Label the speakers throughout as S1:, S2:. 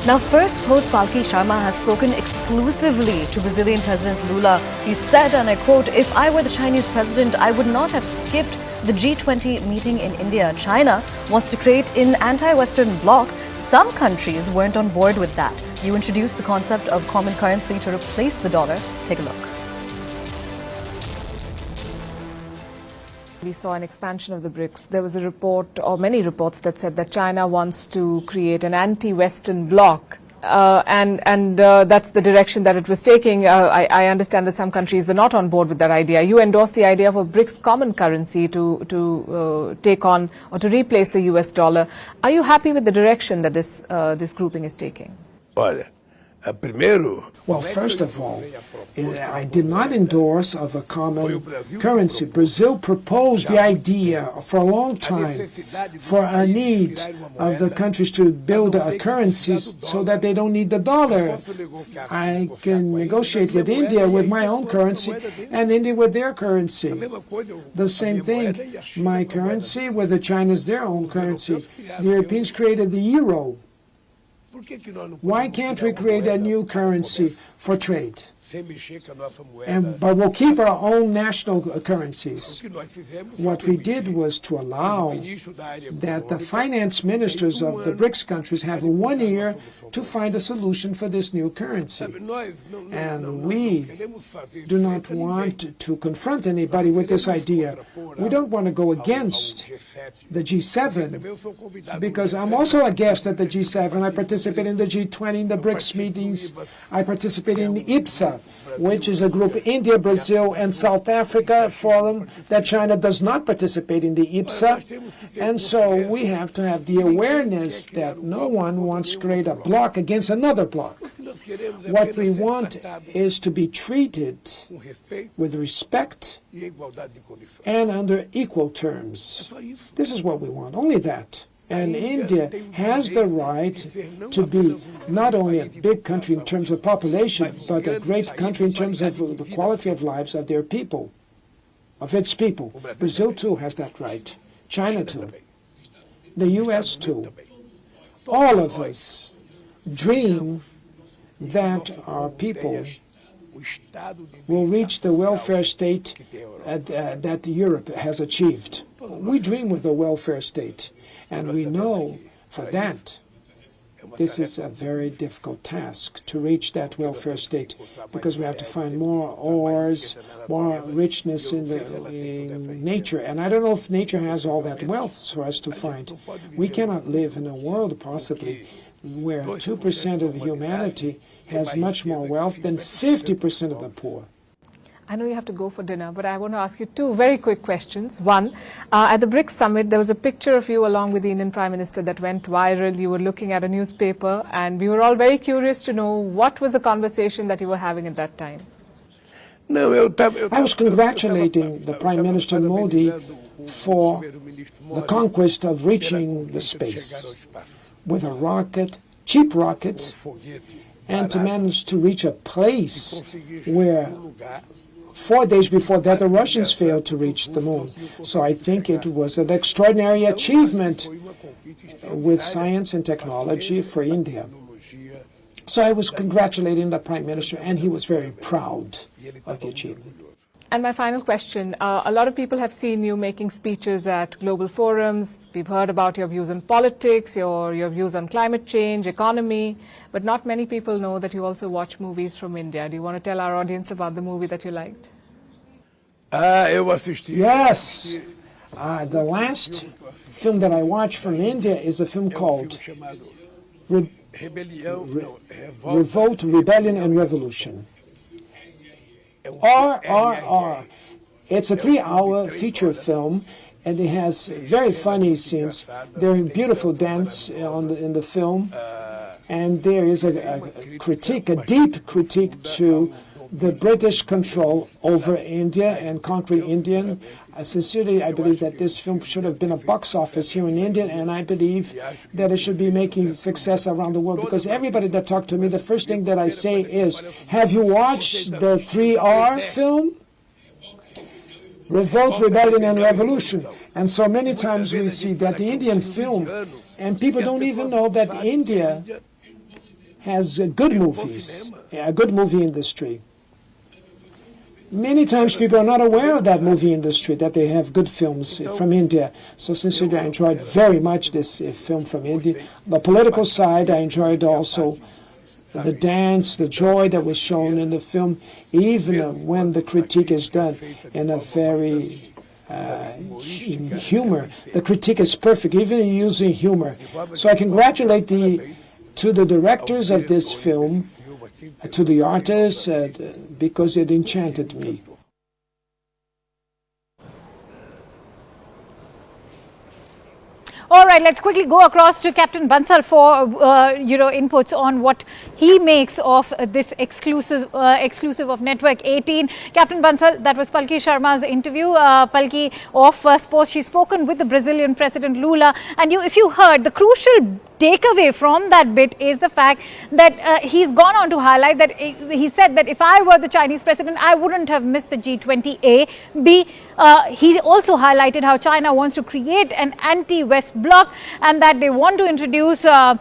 S1: Now, Firstpost Palki Sharma has spoken exclusively to Brazilian President Lula. He said, and I quote, "If I were the Chinese president, I would not have skipped the G20 meeting in India. China wants to create an anti-Western bloc. Some countries weren't on board with that. You introduced the concept of common currency to replace the dollar. Take a look." We saw an expansion of the BRICS. There was a report, or many reports, that said that China wants to create an anti-Western bloc. And that's the direction that it was taking. I understand that some countries were not on board with that idea. You endorsed the idea of a BRICS common currency to take on or to replace the US dollar. Are you happy with the direction that this grouping is taking?
S2: Well, first of all, I did not endorse of a common currency. Brazil proposed the idea for a long time for a need of the countries to build a currency so that they don't need the dollar. I can negotiate with India with my own currency and India with their currency. The same thing, my currency with the China's their own currency. The Europeans created the euro. Why can't we create a new currency for trade? But we'll keep our own national currencies. What we did was to allow that the finance ministers of the BRICS countries have 1 year to find a solution for this new currency. And we do not want to confront anybody with this idea. We don't want to go against the G7, because I'm also a guest at the G7. I participate in the G20, in the BRICS meetings. I participate in the IPSA, which is a group, India, Brazil, and South Africa forum, that China does not participate in the IPSA. And so we have to have the awareness that no one wants to create a bloc against another bloc. What we want is to be treated with respect and under equal terms. This is what we want, only that. And India has the right to be not only a big country in terms of population, but a great country in terms of the quality of lives of their people, of its people. Brazil too has that right. China too. The US too. All of us dream that our people will reach the welfare state that Europe has achieved. We dream with a welfare state. And we know for that, this is a very difficult task to reach that welfare state, because we have to find more ores, more richness in nature. And I don't know if nature has all that wealth for us to find. We cannot live in a world, possibly, where 2% of humanity has much more wealth than 50% of the poor.
S1: I know you have to go for dinner, but I want to ask you two very quick questions. One, at the BRICS summit, there was a picture of you along with the Indian Prime Minister that went viral. You were looking at a newspaper, and we were all very curious to know what was the conversation that you were having at that time.
S2: I was congratulating the Prime Minister Modi for the conquest of reaching the space with a rocket, cheap rocket, and to manage to reach a place where 4 days before that, the Russians failed to reach the moon. So I think it was an extraordinary achievement with science and technology for India. So I was congratulating the Prime Minister, and he was very proud of the achievement.
S1: And my final question, a lot of people have seen you making speeches at global forums. We've heard about your views on politics, your views on climate change, economy, but not many people know that you also watch movies from India. Do you want to tell our audience about the movie that you liked?
S2: Yes. The last film that I watched from India is a film called Revolt, Rebellion, and Revolution. RRR. It's a 3-hour feature film, and it has very funny scenes. There's beautiful dance in the film, and there is a critique, a deep critique to the British control over India and conquering India. Sincerely, I believe that this film should have been a box office here in India, and I believe that it should be making success around the world, because everybody that talks to me, the first thing that I say is, have you watched the 3R film? Revolt, Rebellion, and Revolution. And so many times we see that the Indian film, and people don't even know that India has good movies, a good movie industry. Many times people are not aware of that movie industry, that they have good films from India. So sincerely, I enjoyed very much this film from India. The political side, I enjoyed also the dance, the joy that was shown in the film, even when the critique is done in a very humor. The critique is perfect, even using humor. So I congratulate to the directors of this film, to the artists, because it enchanted me.
S3: All right, let's quickly go across to Captain Bansal for inputs on what he makes of this exclusive of Network 18. Captain Bansal, that was Palki Sharma's interview. Palki of Firstpost, she's spoken with the Brazilian President Lula, and if you heard, the crucial takeaway from that bit is the fact that he's gone on to highlight that he said that if I were the Chinese president, I wouldn't have missed the G20. B, he also highlighted how China wants to create an anti-West bloc and that they want to introduce a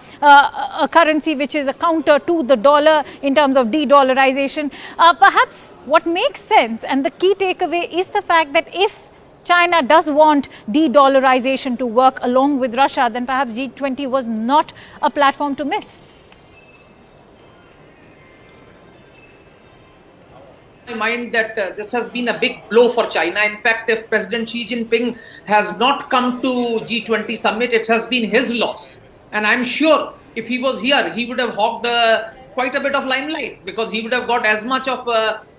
S3: currency which is a counter to the dollar in terms of de-dollarization. Perhaps what makes sense and the key takeaway is the fact that if China does want de-dollarization to work along with Russia, then perhaps G20 was not a platform to miss.
S4: In my mind that this has been a big blow for China. In fact, if President Xi Jinping has not come to G20 summit, it has been his loss. And I'm sure if he was here, he would have hogged quite a bit of limelight, because he would have got as much of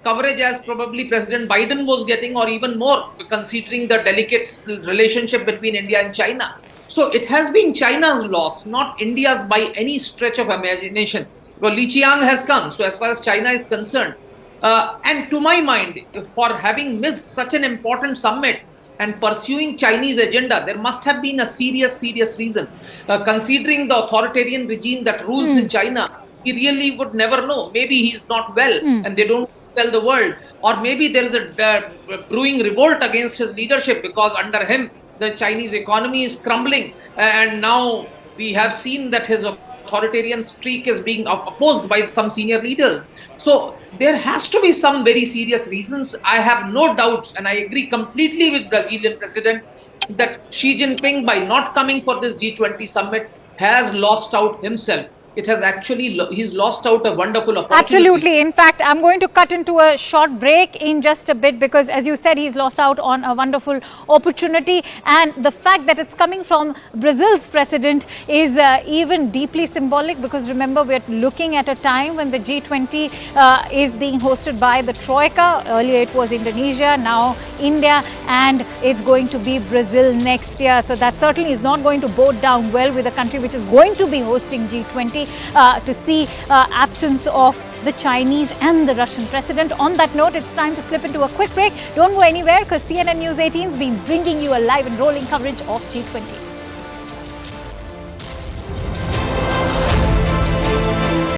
S4: coverage as probably President Biden was getting, or even more, considering the delicate relationship between India and China. So it has been China's loss, not India's by any stretch of imagination. Well, Li Qiang has come, so as far as China is concerned. And to my mind, for having missed such an important summit and pursuing Chinese agenda, there must have been a serious reason. Considering the authoritarian regime that rules in China, he really would never know. Maybe he's not well and they don't tell the world. Or maybe there is a brewing revolt against his leadership, because under him, the Chinese economy is crumbling. And now we have seen that his authoritarian streak is being opposed by some senior leaders. So there has to be some very serious reasons. I have no doubts, and I agree completely with Brazilian President that Xi Jinping, by not coming for this G20 summit, has lost out himself. It has actually, he's lost out a wonderful opportunity.
S3: Absolutely. In fact, I'm going to cut into a short break in just a bit, because as you said, he's lost out on a wonderful opportunity. And the fact that it's coming from Brazil's president is even deeply symbolic, because remember, we're looking at a time when the G20 is being hosted by the Troika. Earlier it was Indonesia, now India, and it's going to be Brazil next year. So that certainly is not going to bode down well with a country which is going to be hosting G20. To see absence of the Chinese and the Russian president. On that note, it's time to slip into a quick break. Don't go anywhere, because CNN News 18 has been bringing you a live and rolling coverage of G20.